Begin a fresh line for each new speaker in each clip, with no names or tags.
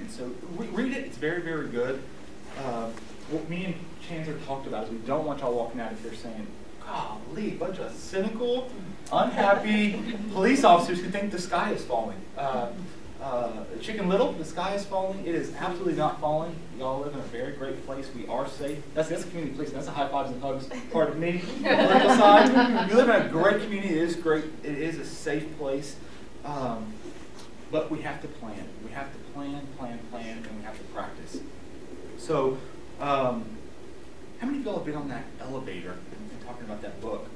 And so read it. It's very, very good. What me and Chandler talked about is we don't want y'all walking out of here saying, golly, a bunch of cynical, unhappy police officers who think the sky is falling. Chicken Little, the sky is falling. It is absolutely not falling. Y'all live in a very great place. We are safe. That's a community place. That's a high fives and hugs part of me. The political side. You live in a great community. It is great. It is a safe place. But we have to plan. We have to plan, and we have to practice. So, how many of y'all have been on that elevator and talking about that book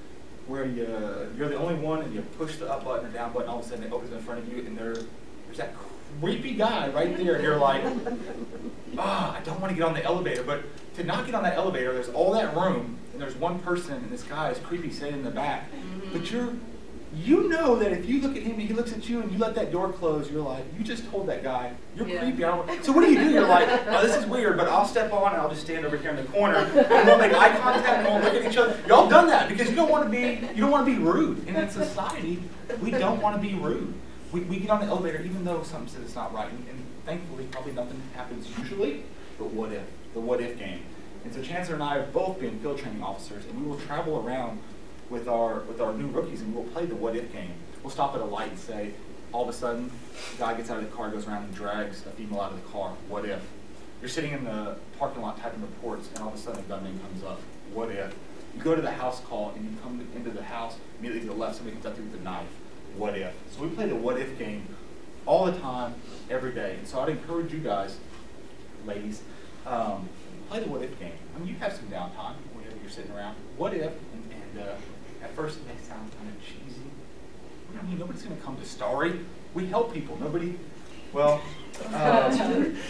where you're the only one and you push the up button or down button, all of a sudden it opens in front of you and there's that creepy guy right there and you're like, I don't want to get on the elevator. But to not get on that elevator, there's all that room and there's one person and this guy is creepy sitting in the back. But you know that if you look at him and he looks at you and you let that door close, you're like, you just told that guy, you're creepy. So what do? You're like, oh, this is weird, but I'll step on and I'll just stand over here in the corner and we'll make eye contact and we'll look at each other. Y'all done that because you don't want to be rude. And in society, we don't want to be rude. We get on the elevator even though something says it's not right. And thankfully, probably nothing happens usually, but what if? The what if game. And so Chancellor and I have both been field training officers and we will travel around with our new rookies and we'll play the what if game. We'll stop at a light and say, all of a sudden, the guy gets out of the car, goes around and drags a female out of the car. What if? You're sitting in the parking lot typing reports and all of a sudden a gunman comes up. What if? You go to the house call and you come into the house, immediately to the left, somebody comes up to you with a knife. What if? So we play the what if game all the time, every day. And so I'd encourage you guys, ladies, play the what if game. I mean, you have some downtime whenever you're sitting around. What if? And at first it may sound kind of cheesy. I mean, nobody's going to come to Starry. We help people. Nobody, well,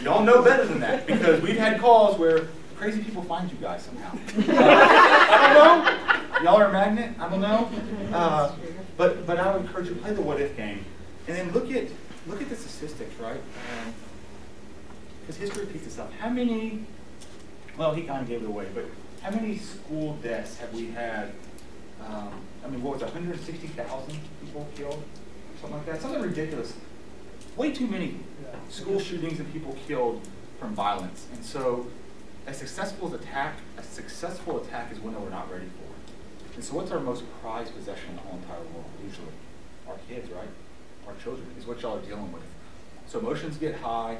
y'all know better than that because we've had calls where crazy people find you guys somehow. I don't know. Y'all are a magnet. I don't know. But I would encourage you to play the what if game. And then look at the statistics, right? Because history repeats itself. How many, well, he kind of gave it away, but how many school deaths have we had? I mean, what was it, 160,000 people killed? Something like that. Something ridiculous. Way too many school shootings and people killed from violence. And so a successful attack is one that we're not ready for. And so what's our most prized possession in the whole entire world, usually? Our kids, right? Our children is what y'all are dealing with. So emotions get high,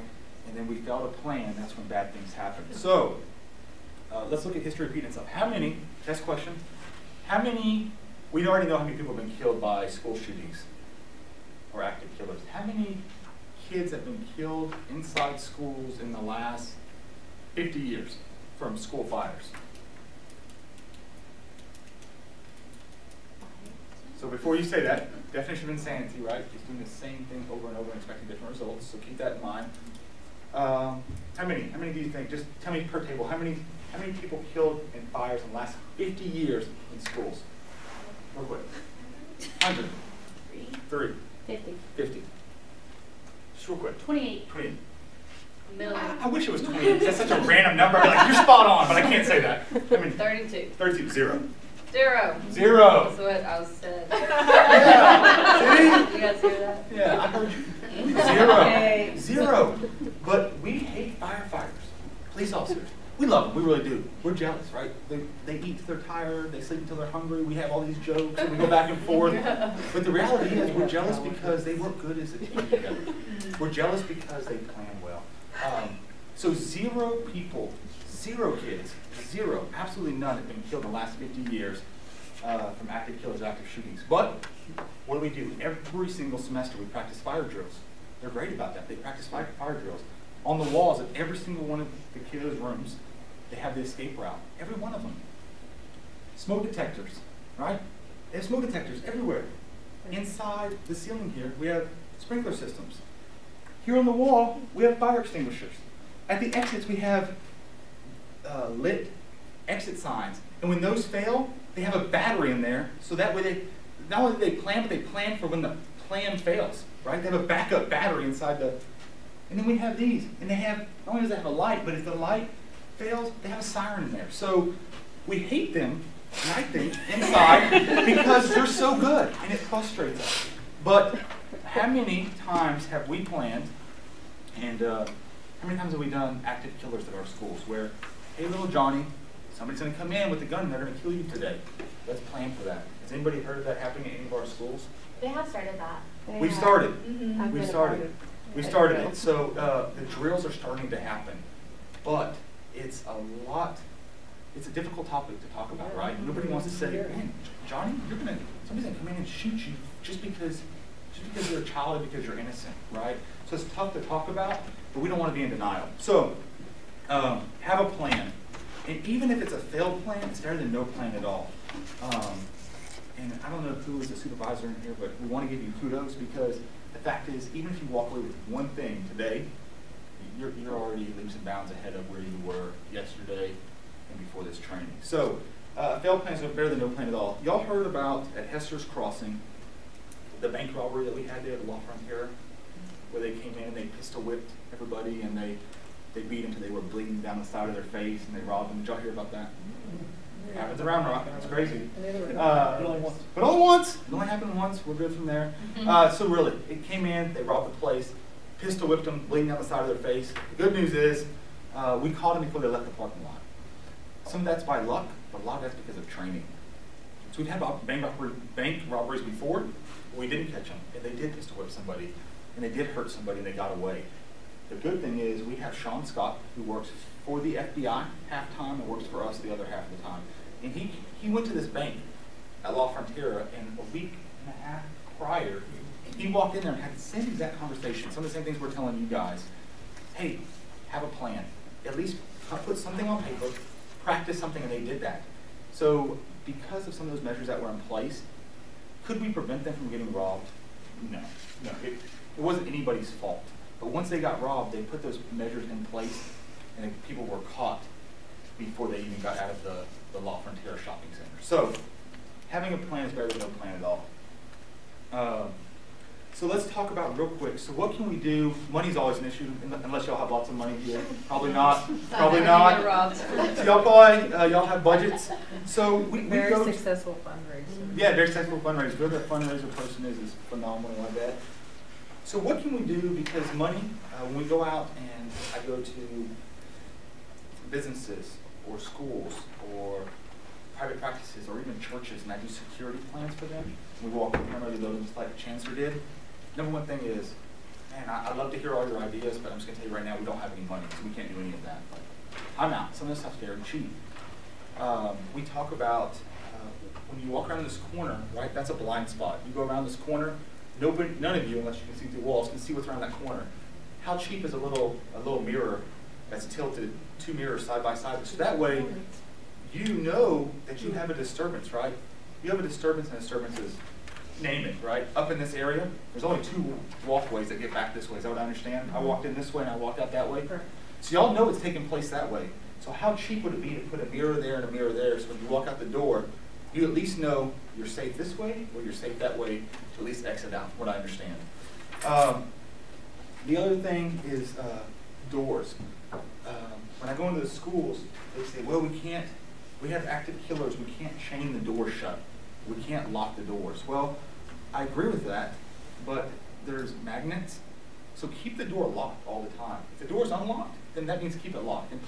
and then we fail to plan, that's when bad things happen. So let's look at history repeating itself. How many, next question, we already know how many people have been killed by school shootings or active killers. How many kids have been killed inside schools in the last 50 years from school fires? So before you say that, definition of insanity, right? Just doing the same thing over and over and expecting different results. So keep that in mind. How many? How many do you think? Just tell me per table. How many people killed in fires in the last 50 years in schools? Real quick. 100. 3.
50.
50. Just real quick.
28.
28.
Million.
I wish it was 28. That's such a random number. I'd be like, you're spot on, but I can't say that. I mean,
32.
32. 0.
0.
0.
That's what I was said.
Yeah. See?
You guys hear that?
Yeah, I heard you. 0.
Okay.
0. But we hate firefighters, police officers. We love them. We really do. We're jealous, right? They eat till they're tired. They sleep until they're hungry. We have all these jokes, and we go back and forth. But the reality is we're jealous because they work good as a team together. We're jealous because they plan well. So 0 people, 0 kids, 0, absolutely none have been killed in the last 50 years from active killers, active shootings. But what do? Every single semester we practice fire drills. They're great about that. They practice fire drills. On the walls of every single one of the kids' rooms, they have the escape route. Every one of them. Smoke detectors, right? They have smoke detectors everywhere. Inside the ceiling here, we have sprinkler systems. Here on the wall, we have fire extinguishers. At the exits, we have lit exit signs. And when those fail, they have a battery in there, so that way not only do they plan, but they plan for when the plan fails, right? They have a backup battery inside the... And then we have these, and they have, not only does it have a light, but if the light fails, they have a siren in there. So we hate them, and I think, inside, because they're so good, and it frustrates us. But how many times have we planned and How many times have we done active killers at our schools where, hey, little Johnny, somebody's going to come in with a gun and they're going to kill you today. Let's plan for that. Has anybody heard of that happening at any of our schools?
They have started that.
We've started.
Mm-hmm.
We've started. We started it. So the drills are starting to happen. But it's it's a difficult topic to talk about, right? Nobody wants to say, man, Johnny, somebody's going to come in and shoot you just because you're a child, because you're innocent, right? So it's tough to talk about, but we don't want to be in denial. So have a plan. And even if it's a failed plan, it's better than no plan at all. And I don't know who is a supervisor in here, but we want to give you kudos because the fact is, even if you walk away with one thing today, you're already leaps and bounds ahead of where you were yesterday and before this training. So failed plans are better than no plan at all. Y'all heard about at Hester's Crossing, the bank robbery that we had there at La Frontera, where they came in and they pistol whipped everybody and they beat them until they were bleeding down the side of their face and they robbed them. Did y'all hear about that? It happens around Rock. It's crazy. But only once. It only happened once. We're good from there. So really, it came in, they robbed the place, pistol whipped them, bleeding down the side of their face. The good news is, we caught them before they left the parking lot. Some of that's by luck, but a lot of that's because of training. So we've had bank robberies before, but we didn't catch them, and they did pistol whip somebody, and they did hurt somebody, and they got away. The good thing is we have Sean Scott, who works for the FBI half-time and works for us the other half of the time. And he went to this bank at La Frontera, and a week and a half prior, he walked in there and had the same exact conversation, some of the same things we're telling you guys. Hey, have a plan. At least put something on paper, practice something, and they did that. So because of some of those measures that were in place, could we prevent them from getting robbed? No. It wasn't anybody's fault. But once they got robbed, they put those measures in place, and people were caught before they even got out of the La Frontera shopping center. So having a plan is better than no plan at all. So let's talk about real quick. So what can we do? Money's always an issue, unless y'all have lots of money here. Probably not. Probably not. So y'all have budgets. So we
very
go
successful fundraiser.
Yeah, very successful fundraiser. Whoever that fundraiser person is phenomenal, I bet. So what can we do? Because money, when we go out and I go to businesses or schools or private practices or even churches and I do security plans for them, we walk in front of those like Chancellor did. Number one thing is, man, I'd love to hear all your ideas, but I'm just going to tell you right now, we don't have any money, so we can't do any of that. I'm out. Some of this stuff's very cheap. We talk about when you walk around this corner, right? That's a blind spot. You go around this corner, none of you, unless you can see through walls, can see what's around that corner. How cheap is a little mirror that's tilted, two mirrors side by side? So that way, you know that you have a disturbance, right? You have a disturbance, and disturbances, name it, right? Up in this area, there's only two walkways that get back this way. Is that what I understand? I walked in this way and I walked out that way. So y'all know it's taking place that way. So how cheap would it be to put a mirror there and a mirror there, so when you walk out the door, you at least know you're safe this way or you're safe that way to at least exit out, from what I understand. The other thing is doors. When I go into the schools, they say, well, we have active killers, we can't chain the door shut. We can't lock the doors. Well, I agree with that, but there's magnets. So keep the door locked all the time. If the door's unlocked, then that means keep it locked. And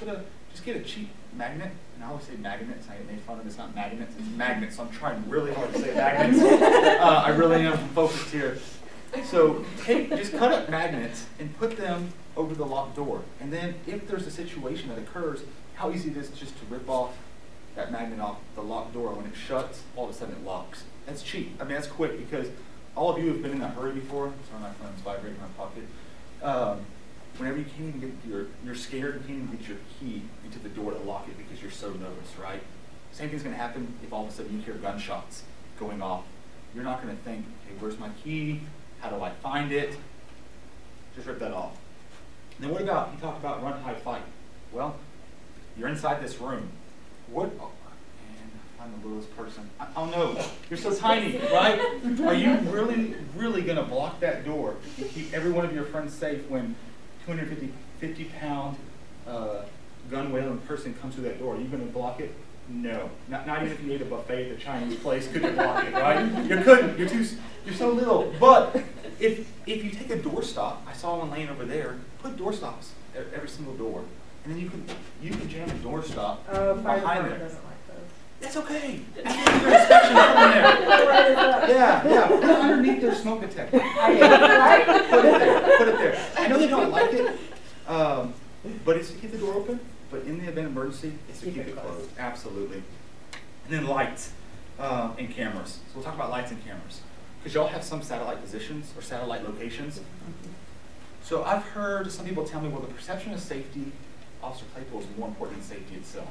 just get a cheap magnet. And I always say magnets. I get made fun of. It's not magnets. It's magnets. So I'm trying really hard to say magnets. I really am focused here. So just cut up magnets and put them over the locked door. And then if there's a situation that occurs, how easy it is just to rip off that magnet off the locked door. When it shuts, all of a sudden it locks. That's cheap. I mean, that's quick because all of you have been in a hurry before. Sorry, my phone's vibrating in my pocket. Whenever you can't even get you're scared, you can't even get your key into the door to lock it because you're so nervous, right? Same thing's going to happen if all of a sudden you hear gunshots going off. You're not going to think, hey, where's my key? How do I find it? Just rip that off. Then what about, he talked about run, hide, fight. Well, you're inside this room. What? Oh, man, I'm the littlest person. Oh no, you're so tiny, right? Are you really going to block that door and keep every one of your friends safe when 50-pound gun-wielding person comes through that door? Are you going to block it? No, not even if you ate a buffet at a Chinese place, could you block it, right? You couldn't, you're so little. But if you take a doorstop, I saw one laying over there, put doorstops at every single door. And then you can jam a doorstop behind there.
Doesn't like those.
That's okay. After your inspection, put them there. Yeah, put it underneath their smoke detector.
Right?
Put it there. I know they don't like it, but it's to keep the door open. But in the event of emergency, it's to keep it closed. Absolutely. And then lights and cameras. So we'll talk about lights and cameras. Because y'all have some satellite positions or satellite locations. So I've heard some people tell me, well, the perception of safety, Officer Claypool, is more important than safety itself.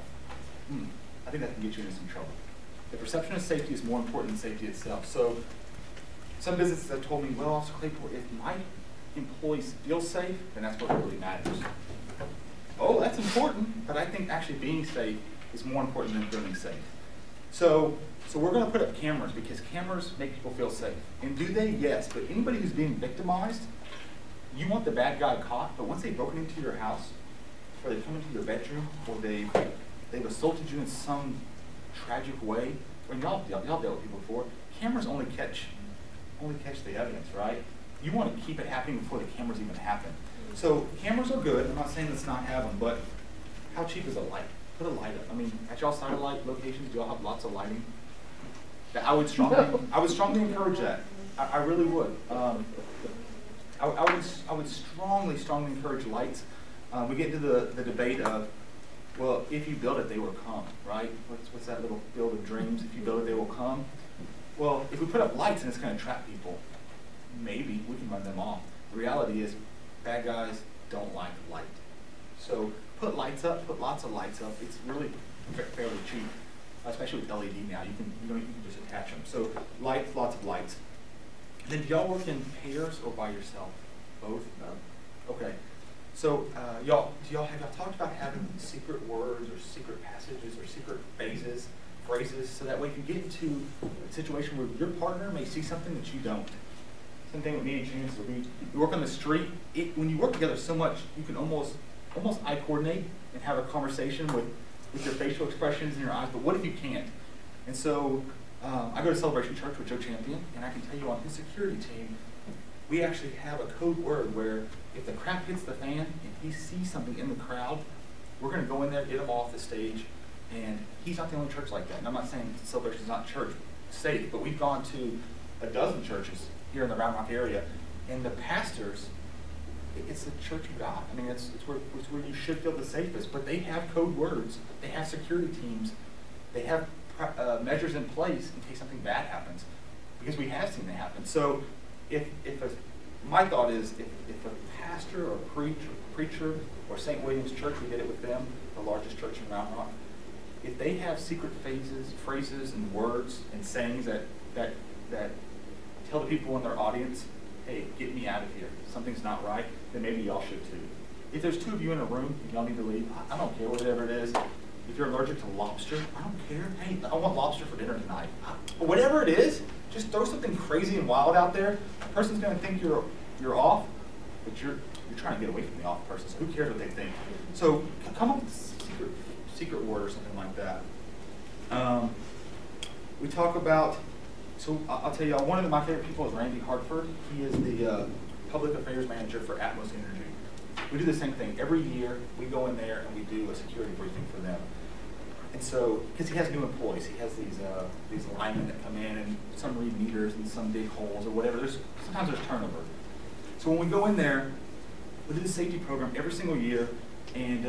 I think that can get you into some trouble. The perception of safety is more important than safety itself. So some businesses have told me, well, Officer Claypool, if my employees feel safe, then that's what really matters. Oh, that's important, but I think actually being safe is more important than feeling safe. So we're going to put up cameras because cameras make people feel safe. And do they? Yes. But anybody who's being victimized, you want the bad guy caught, but once they've broken into your house, or they come into your bedroom, or they've assaulted you in some tragic way, or y'all dealt with people before, cameras only catch the evidence, right? You want to keep it happening before the cameras even happen. So cameras are good. I'm not saying let's not have them, but how cheap is a light? Put a light up. I mean, at y'all satellite locations, do y'all have lots of lighting? I would strongly encourage that. I really would. I would strongly encourage lights. We get into the debate of, well, if you build it, they will come, right? What's that little field of dreams? If you build it, they will come. Well, if we put up lights and it's going to trap people, maybe we can run them off. The reality is, bad guys don't like light. So put lights up, put lots of lights up. It's really fairly cheap, especially with LED now. You can just attach them. So lights, lots of lights. And then do y'all work in pairs or by yourself? Both? No. Okay. So y'all talked about having secret words or secret passages or secret phrases, so that way if you get into a situation where your partner may see something that you don't. Same thing with me and Chance. We work on the street. When you work together so much, you can almost eye coordinate and have a conversation with your facial expressions and your eyes, but what if you can't? And so I go to Celebration Church with Joe Champion, and I can tell you on his security team, we actually have a code word where if the crap hits the fan and he sees something in the crowd, we're going to go in there, get him off the stage, and he's not the only church like that. And I'm not saying Celebration is not church safe, but we've gone to a dozen churches here in the Round Rock area, and the pastors, it's the church of God. I mean, it's where you should feel the safest, but they have code words, they have security teams, they have measures in place in case something bad happens, because we have seen it happen. So my thought is, if a pastor or preacher or St. William's Church, we did it with them, the largest church in Round Rock, if they have secret phrases and words and sayings that tell the people in their audience, hey, get me out of here, something's not right, then maybe y'all should too. If there's two of you in a room and y'all need to leave, I don't care, whatever it is. If you're allergic to lobster, I don't care. Hey, I want lobster for dinner tonight. Whatever it is, just throw something crazy and wild out there. The person's going to think you're off, but you're trying to get away from the off person, so who cares what they think? So come up with a secret word or something like that. We talk about, so I'll tell you, one of my favorite people is Randy Hartford. He is the public affairs manager for Atmos Energy. We do the same thing. Every year, we go in there and we do a security briefing for them. And so, because he has new employees, he has these linemen that come in, and some read meters and some dig holes or whatever. Sometimes there's turnover. So when we go in there, we do the safety program every single year, and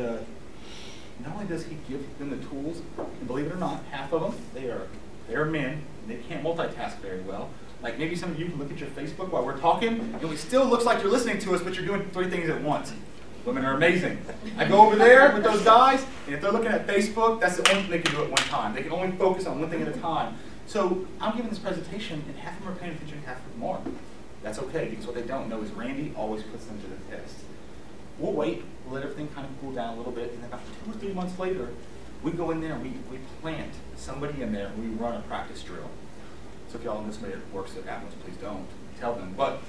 not only does he give them the tools, and believe it or not, half of them, they are men, and they can't multitask very well. Like maybe some of you can look at your Facebook while we're talking, and it still looks like you're listening to us, but you're doing 3 things at once. Women are amazing. I go over there with those guys, and if they're looking at Facebook, that's the only thing they can do at one time. They can only focus on one thing at a time. So I'm giving this presentation, and half of them are paying attention, half of them aren't. That's okay, because what they don't know is Randy always puts them to the test. We'll wait, we'll let everything kind of cool down a little bit, and then about 2 or 3 months later, we go in there and we plant somebody in there, and we run a practice drill. So if y'all know somebody that works at Atmos, please don't tell them. But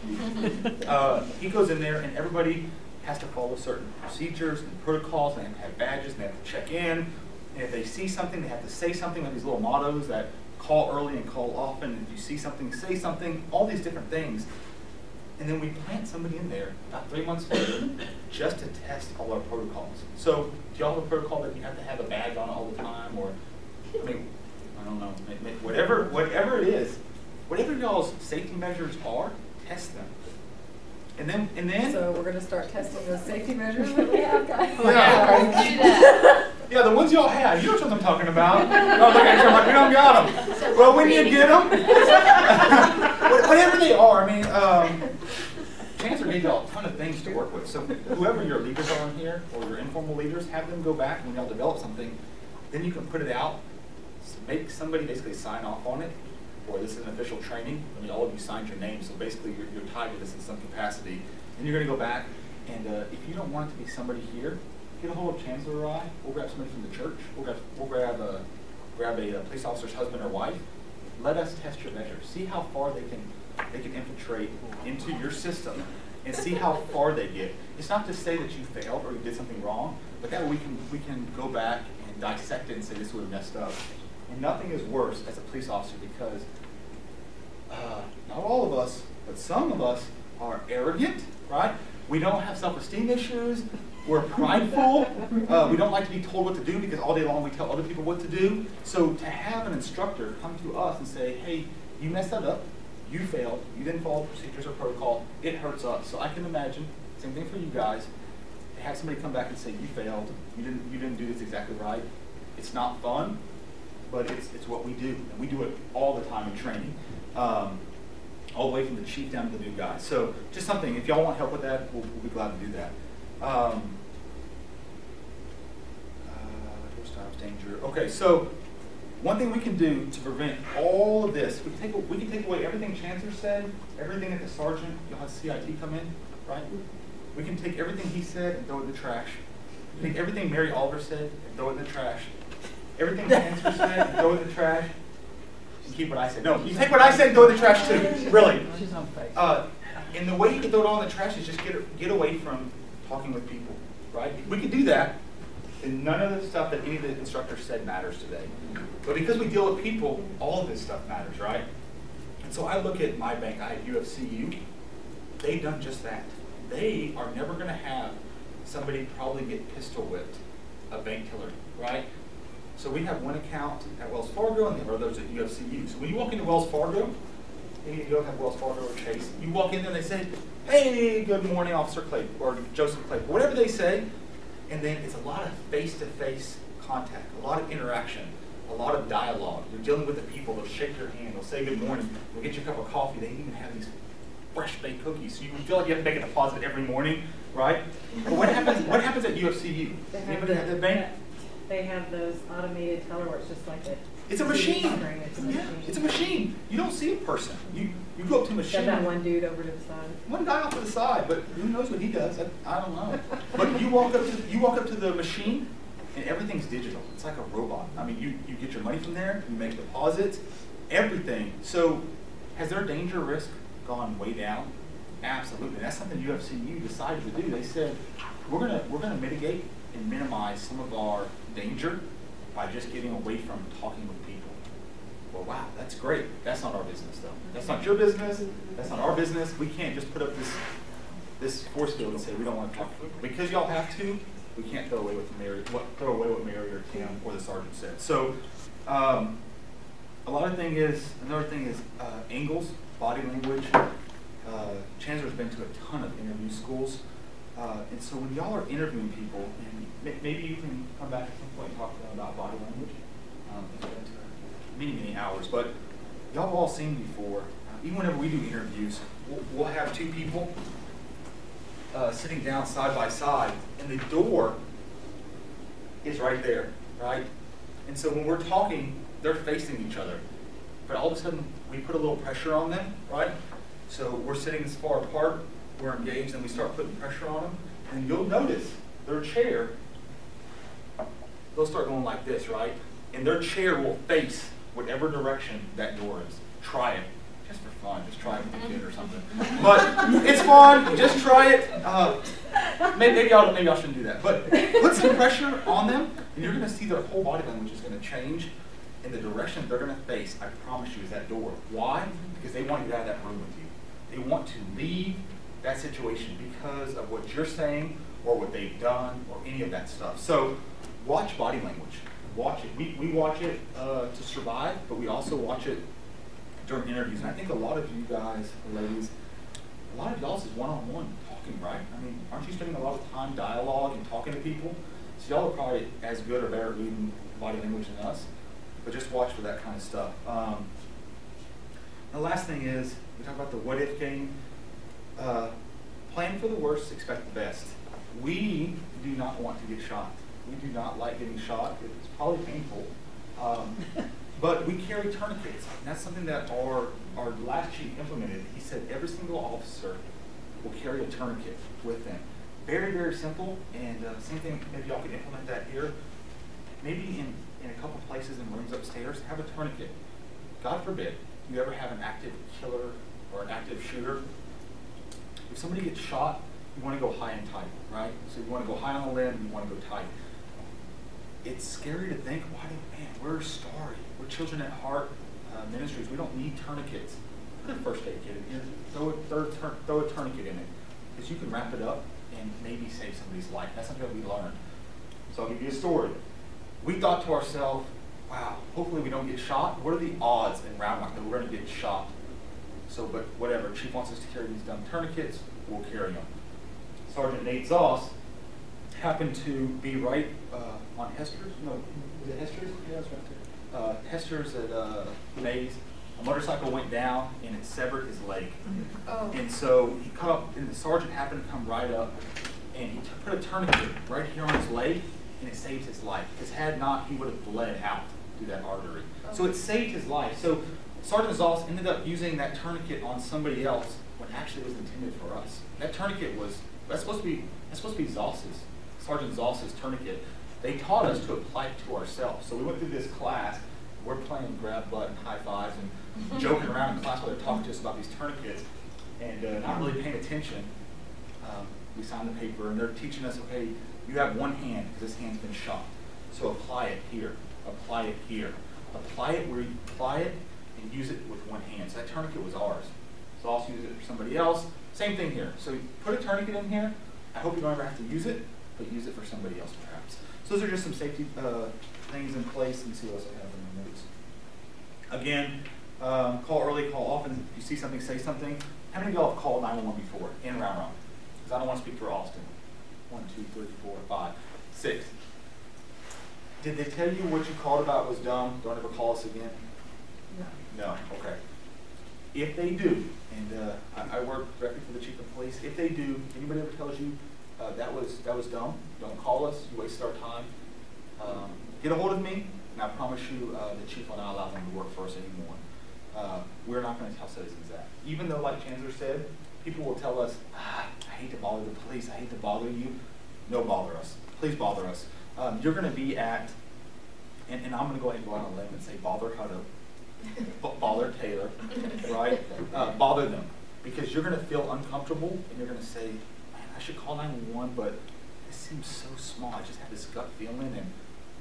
he goes in there, and everybody has to follow certain procedures and protocols, and they have to have badges, and they have to check in. And if they see something, they have to say something, like these little mottos that call early and call often. And if you see something, say something, all these different things. And then we plant somebody in there about 3 months later just to test all our protocols. So do y'all have a protocol that you have to have a badge on all the time? Or, I mean, I don't know, whatever it is, whatever y'all's safety measures are, test them. And then
So we're going to start testing those safety measures that we have, guys.
Yeah.
Do that.
Yeah, the ones y'all have, you know what I'm talking about. Oh, look at you, like, we don't got them. Well, when you get them, whatever they are, I mean, Chancellor gave y'all a ton of things to work with. So whoever your leaders are in here, or your informal leaders, have them go back when y'all develop something. Then you can put it out, make somebody basically sign off on it, or this is an official training. I mean, all of you signed your name, so basically you're tied to this in some capacity. And you're going to go back, and if you don't want it to be somebody here, get a hold of Chancellor or I. We'll grab somebody from the church. We'll grab a police officer's husband or wife. Let us test your measures. See how far they can infiltrate into your system, and see how far they get. It's not to say that you failed or you did something wrong, but that way we can go back and dissect it and say this would have messed up. And nothing is worse as a police officer because not all of us, but some of us are arrogant, right? We don't have self-esteem issues. We're prideful. We don't like to be told what to do because all day long we tell other people what to do. So to have an instructor come to us and say, hey, you messed that up. You failed. You didn't follow procedures or protocol. It hurts us. So I can imagine, same thing for you guys, to have somebody come back and say, you failed. You didn't do this exactly right. It's not fun, but it's what we do. And we do it all the time in training. All the way from the chief down to the new guy. So just something, if y'all want help with that, we'll be glad to do that. Danger. Okay, so one thing we can do to prevent all of this, we can take away everything Chancellor said, everything that the sergeant, you'll have CIT come in, right? We can take everything he said and throw it in the trash. Take everything Mary Oliver said and throw it in the trash. Everything Chancellor said and throw it in the trash. And keep what I said. No, you take what I said and throw it in the trash too. Really.
She's on face.
And the way you can throw it all in the trash is just get away from talking with people, right? We can do that. And none of the stuff that any of the instructors said matters today. But because we deal with people, all of this stuff matters, right? And so I look at my bank, I have UFCU. They've done just that. They are never going to have somebody probably get pistol whipped, a bank killer, right? So we have one account at Wells Fargo and the others at UFCU. So when you walk into Wells Fargo, and you go have Wells Fargo or Chase, you walk in there and they say, hey, good morning, Officer Clayton, or Joseph Clayton, whatever they say. And then it's a lot of face-to-face contact, a lot of interaction, a lot of dialogue. You're dealing with the people. They'll shake your hand. They'll say good morning. They'll get you a cup of coffee. They even have these fresh-baked cookies. So you feel like you have to make a deposit every morning, right? But what happens at UFCU? Anybody have that bank?
They have those automated teller where it's just like a...
It's a machine.
It's a machine.
Yeah, it's a machine. You don't see a person. You go up to a machine.
Got that one dude over to the side.
One guy off to the side, but who knows what he does? I don't know. But you walk up to the machine, and everything's digital. It's like a robot. I mean, you get your money from there. You make deposits. Everything. So, has their danger risk gone way down? Absolutely. That's something UFCU decided to do. They said we're gonna mitigate and minimize some of our danger by just getting away from talking with people. Well, wow, that's great. That's not our business, though. That's not your business. That's not our business. We can't just put up this force field and say we don't want to talk. Because y'all have to, we can't throw away what Mary or Tim or the sergeant said. So, another thing is angles, body language. Chancellor's been to a ton of interview schools. And so when y'all are interviewing people, and maybe you can come back at some point and talk to them about body language. It's been many hours, but y'all have all seen before, even whenever we do interviews, we'll have two people sitting down side by side, and the door is right there, right? And so when we're talking, they're facing each other. But all of a sudden, we put a little pressure on them, right? So we're sitting this far apart, we're engaged, and we start putting pressure on them, and you'll notice their chair, they'll start going like this, right? And their chair will face whatever direction that door is. Try it, just for fun. Just try it with a kid or something. But it's fun. Just try it. maybe I shouldn't do that. But put some pressure on them, and you're going to see their whole body language is going to change in the direction they're going to face. I promise you, is that door. Why? Because they want you out of that room with you. They want to leave that situation because of what you're saying or what they've done or any of that stuff. So watch body language. Watch it. We watch it to survive, but we also watch it during interviews. And I think a lot of you guys, ladies, a lot of y'all is one-on-one talking, right? I mean, aren't you spending a lot of time dialogue and talking to people? So y'all are probably as good or better at reading body language than us, but just watch for that kind of stuff. The last thing is, we talk about the what-if game. Plan for the worst, expect the best. We do not want to get shot. We do not like getting shot. It's probably painful. But we carry tourniquets. And that's something that our last chief implemented. He said every single officer will carry a tourniquet with them. Very, very simple. And same thing, maybe y'all can implement that here. Maybe in a couple places in rooms upstairs, have a tourniquet. God forbid you ever have an active killer or an active shooter. If somebody gets shot, you want to go high and tight, right? So you want to go high on the limb, you want to go tight. It's scary to think, man, we're Starry. We're Children at Heart Ministries. We don't need tourniquets. Put a first aid kit in here. Throw a tourniquet in it. Because you can wrap it up and maybe save somebody's life. That's something that we learned. So I'll give you a story. We thought to ourselves, wow, hopefully we don't get shot. What are the odds in Round Rock that we're going to get shot? So, but whatever. Chief wants us to carry these dumb tourniquets. We'll carry them. Sergeant Nate Zoss happened to be right on Hester's. No, was it Hester's? Yeah, that's right there. Hester's at Mays. A motorcycle went down and it severed his leg.
Oh.
And so he come up, and the sergeant happened to come right up, and he put a tourniquet right here on his leg, and it saved his life. Because had not, he would have bled out through that artery.
Oh.
So it saved his life. So Sergeant Zoss ended up using that tourniquet on somebody else when actually it was intended for us. That tourniquet was, that's supposed to be Zoss's, Sergeant Zoss's tourniquet. They taught us to apply it to ourselves. So we went through this class. We're playing grab butt and high fives and joking around in class while they're talking to us about these tourniquets and not really paying attention. We signed the paper and they're teaching us, okay, you have one hand because this hand's been shot. So apply it here, apply it here. Apply it where you apply it and use it with one hand. So that tourniquet was ours. So I'll use it for somebody else. Same thing here. So put a tourniquet in here. I hope you don't ever have to use it, but use it for somebody else perhaps. So those are just some safety things in place. Let me see what else I have in my notes. Again, call early, call often. If you see something, say something. How many of y'all have called 911 before in Round Rock? Because I don't want to speak for Austin. 1, 2, 3, 4, 5, 6. Did they tell you what you called about was dumb? Don't ever call us again? No. No, okay. If they do, and I work directly for the chief of police, if they do, anybody ever tells you that was dumb, don't call us, you wasted our time, get a hold of me, and I promise you the chief will not allow them to work for us anymore. We're not going to tell citizens that. Even though, like Chancellor said, people will tell us, I hate to bother the police, I hate to bother you. No, bother us. Please bother us. You're going to be at, and I'm going to go ahead and go out on a limb and say bother Hutto, bother Taylor, right? Bother them. Because you're going to feel uncomfortable and you're going to say, man, I should call 911, but this seems so small. I just have this gut feeling and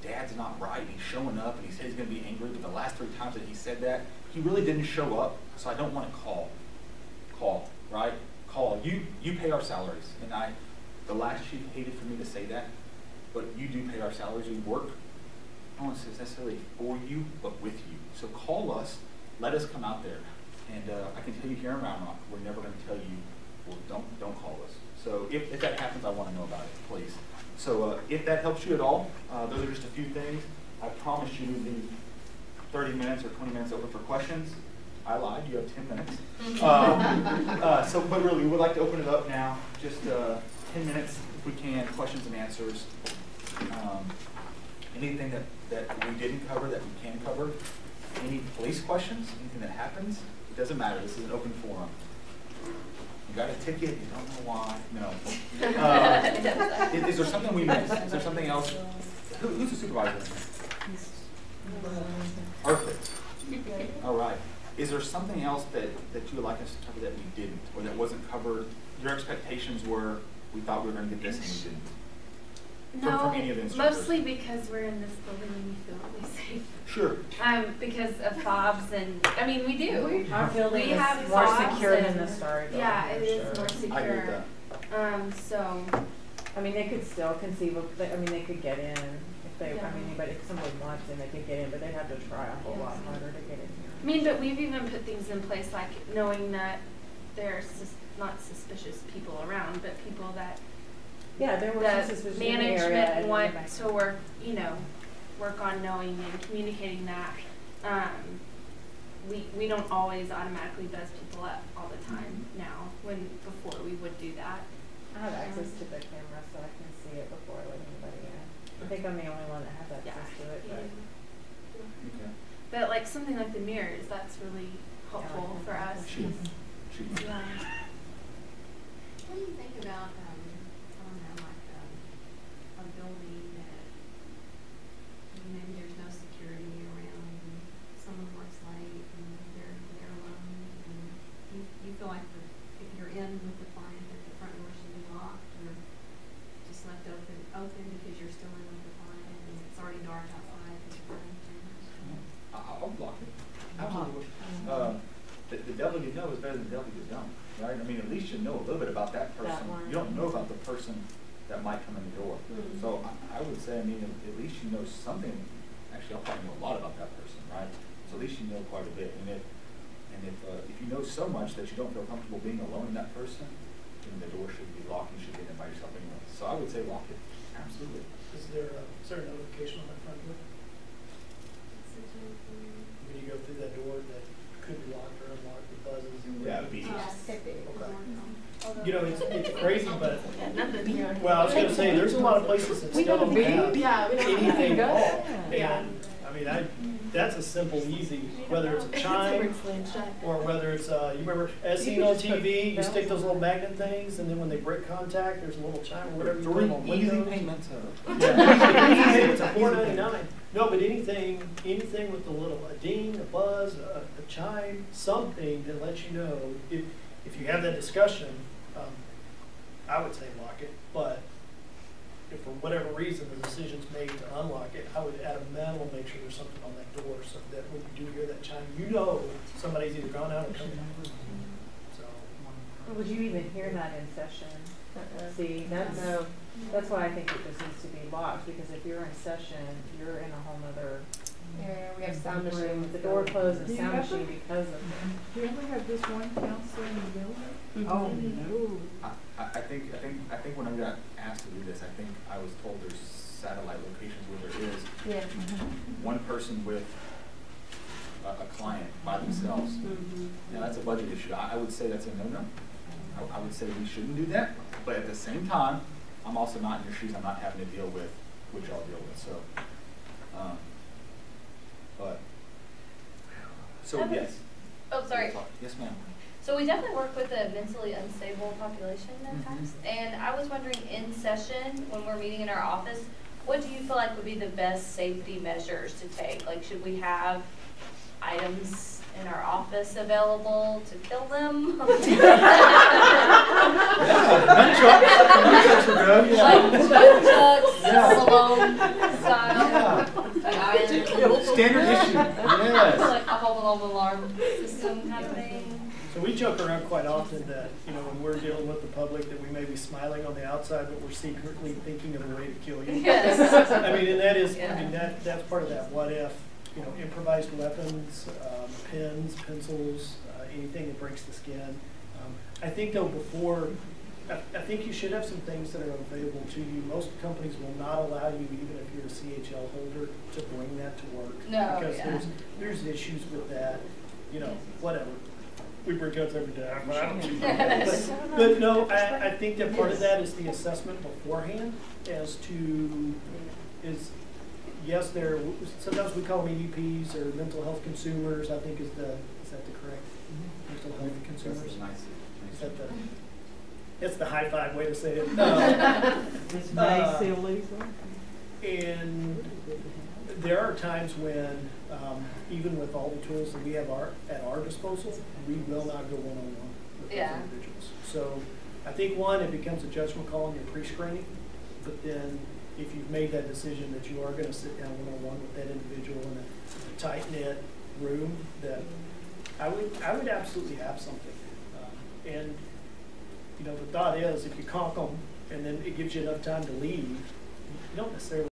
Dad's not right. He's showing up and he said he's going to be angry, but the last 3 times that he said that, he really didn't show up, so I don't want to call. Call, right? Call. You pay our salaries. And the last chief hated for me to say that, but you do pay our salaries. We work. I don't want to say it's necessarily for you, but with you. So call us. Let us come out there. And I can tell you here in Round Rock, we're never going to tell you, well, don't call us. So if that happens, I want to know about it, please. So if that helps you at all, those are just a few things. I promise you to be 30 minutes or 20 minutes open for questions. I lied, you have 10 minutes. But really, we would like to open it up now. Just 10 minutes, if we can, questions and answers. Anything that we didn't cover that we can cover. Any police questions, anything that happens, it doesn't matter. This is an open forum. You got a ticket, you don't know why. No. Is there something we missed? Is there something else? Who's the supervisor? Perfect. All right. Is there something else that you would like us to cover that we didn't, or that wasn't covered? Your expectations were we thought we were going to get this and we didn't.
No,
From any of the instructors.
mostly because we're in this building and we feel really safe.
Sure.
Because of fobs and, I mean, we do.
Our building
We have
is more
fobs
secure than
and-
the Starry building.
Yeah,
for
it is
sure.
more
I agree with
secure.
that.
So,
I mean, they could still conceivably, I mean, they could get in if they,
Yeah.
I mean, but if somebody wants in, they could get in, but they'd have to try a whole lot harder to get in
I
here.
mean, but we've even put things in place like knowing that there's not suspicious people around, but people that
Yeah, there was
that
some suspicion in the area.
management
and
want
back-
to work on knowing and communicating that. We don't always automatically buzz people up all the time now, when before we would do that.
I have access to the camera, so I can see it before I let anybody in. I think I'm the only one that has access to it, but.
Okay.
But like something like the mirrors, that's really helpful for us.
She.
Yeah.
What do you think about, I don't know, like, a building that maybe there's no security around and someone works late and they're alone and you feel like if you're in with the client that the front door should be locked or just left open because you're still in with the client and it's already dark outside and you're running things?
I'll block it. Absolutely. The devil you know is better than the devil you don't, right? I mean, at least you know a little bit about that person.
one.
You don't know about the person that might come in the door.
Mhm.
So I would say, I mean, at least you know something. Actually, I'll probably know a lot about that person, right? So at least you know quite a bit. And if you know so much that you don't feel comfortable being alone in that person, then the door should be locked. You should get in by yourself anyway. So I would say lock it. Absolutely.
Is there a notification on that front door? When you go through that door that could be locked or unlocked, it buzzes?
Yeah, it'd be.
You know, it's crazy, but,
Nothing.
well, I was gonna say, there's a lot of places that still don't have
Yeah, we don't have
anything at all.
Yeah.
And, I mean, that's a simple, easy, whether it's a chime or whether it's, you remember, as seen on TV, you stick those little magnet things, and then when they break contact, there's a little chime or whatever you put on
Easy
windows.
payments.
Yeah, it's a $4.99. No, but anything with a little, a ding, a buzz, a chime, something that lets you know, if you have that discussion, I would say lock it, but if for whatever reason the decision's made to unlock it, I would at a minimum make sure there's something on that door so that when you do hear that chime, you know somebody's either gone out or coming out. So.
Would you even hear that in session? See, that's why I think it just needs to be locked, because if you're in session, you're in a whole nother
Yeah, we have sound
room
machines.
with the door closed and
Do you
sound
ever-
machine because of it.
Do you only have just one counselor in the building?
Oh,
no.
I think when I got asked to do this, I think I was told there's satellite locations where there is
Yeah.
one person with a client by themselves. Now that's a budget issue. I would say that's a no-no. I would say we shouldn't do that. But at the same time, I'm also not in your shoes. I'm not having to deal with what y'all deal with. So, yes.
Oh, sorry.
Yes, ma'am.
So we definitely work with a mentally unstable population at times. And I was wondering, in session, when we're meeting in our office, what do you feel like would be the best safety measures to take? Like, should we have items in our office available to kill them?
Nunchucks are good.
Like nunchucks,
Yeah.
Stallone style.
Yeah. Standard issue. Yes.
Like a whole alarm system kind of thing.
So we joke around quite often that, when we're dealing with the public, that we may be smiling on the outside, but we're secretly thinking of a way to kill you.
Yes.
I mean, and that is,
Yeah.
that's part of that what if, improvised weapons, pens, pencils, anything that breaks the skin. I think though I think you should have some things that are available to you. Most companies will not allow you, even if you're a CHL holder, to bring that to work.
No,
Because
yeah.
there's issues with that, whatever. We bring guns every day. I don't do
Yes.
that. But no, I think that part of that is the assessment beforehand as to, yes, sometimes we call them EDPs or mental health consumers, I think is that the correct mental health consumers? Is that it's the high five way to say it.
It's May Lisa.
And there are times when, even with all the tools that we have at our disposal, we will not go one-on-one with those
Yeah.
individuals. So I think one, it becomes a judgment call in your pre-screening, but then if you've made that decision that you are going to sit down one-on-one with that individual in a tight-knit room, that I would absolutely have something. And you know, the thought is, if you conk them and then it gives you enough time to leave, you don't necessarily